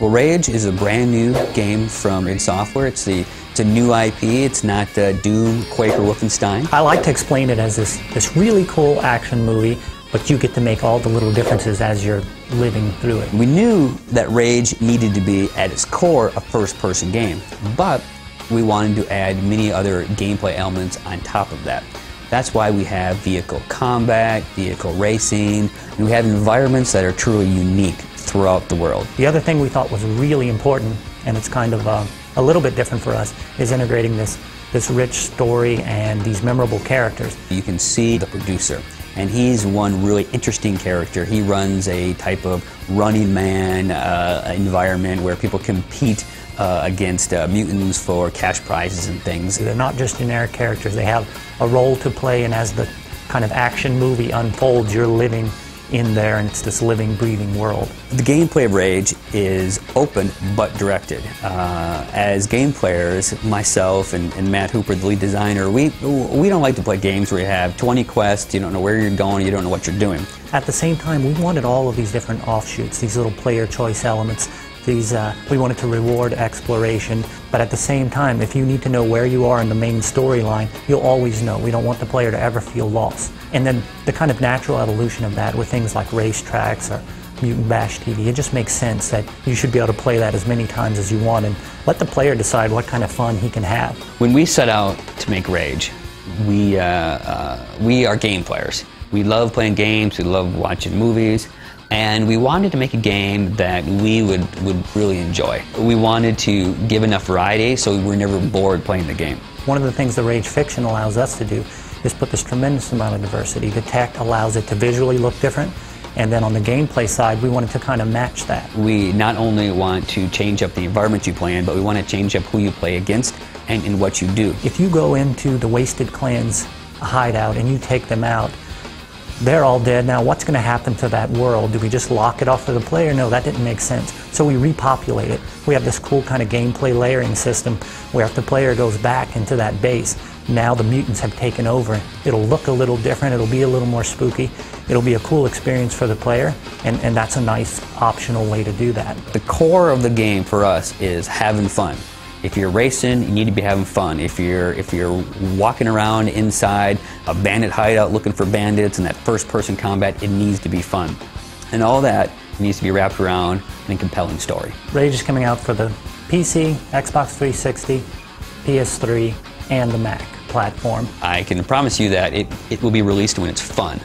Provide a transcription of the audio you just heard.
Well, Rage is a brand new game from id Software. It's a new IP. It's not Doom, Quake, or Wolfenstein. I like to explain it as this really cool action movie, but you get to make all the little differences as you're living through it. We knew that Rage needed to be, at its core, a first-person game, but we wanted to add many other gameplay elements on top of that. That's why we have vehicle combat, vehicle racing, and we have environments that are truly unique throughout the world. The other thing we thought was really important, and it's kind of a little bit different for us, is integrating this rich story and these memorable characters. You can see the producer, and he's one really interesting character. He runs a type of Running Man environment where people compete against mutants for cash prizes and things. They're not just generic characters. They have a role to play, and as the kind of action movie unfolds, you're living in there, and it's this living, breathing world. The gameplay of Rage is open but directed. As game players, myself and Matt Hooper, the lead designer, we don't like to play games where you have 20 quests, you don't know where you're going, you don't know what you're doing. At the same time, we wanted all of these different offshoots, these little player choice elements. We wanted to reward exploration, but at the same time, if you need to know where you are in the main storyline, you'll always know. We don't want the player to ever feel lost. And then the kind of natural evolution of that with things like racetracks or Mutant Bash TV, it just makes sense that you should be able to play that as many times as you want and let the player decide what kind of fun he can have. When we set out to make Rage, we are game players. We love playing games, we love watching movies, and we wanted to make a game that we would really enjoy. We wanted to give enough variety so we were never bored playing the game. One of the things the Rage Fiction allows us to do is put this tremendous amount of diversity. The tech allows it to visually look different, and then on the gameplay side, we wanted to kind of match that. We not only want to change up the environment you play in, but we want to change up who you play against and what you do. If you go into the Wasted Clan's hideout and you take them out, they're all dead. Now what's going to happen to that world? Do we just lock it off for the player? No, that didn't make sense. So we repopulate it. We have this cool kind of gameplay layering system where if the player goes back into that base, now the mutants have taken over. It'll look a little different, it'll be a little more spooky, it'll be a cool experience for the player, and that's a nice optional way to do that. The core of the game for us is having fun. If you're racing, you need to be having fun. If you're walking around inside a bandit hideout looking for bandits and that first-person combat, it needs to be fun. And all that needs to be wrapped around in a compelling story. Rage is coming out for the PC, Xbox 360, PS3, and the Mac platform. I can promise you that it will be released when it's fun.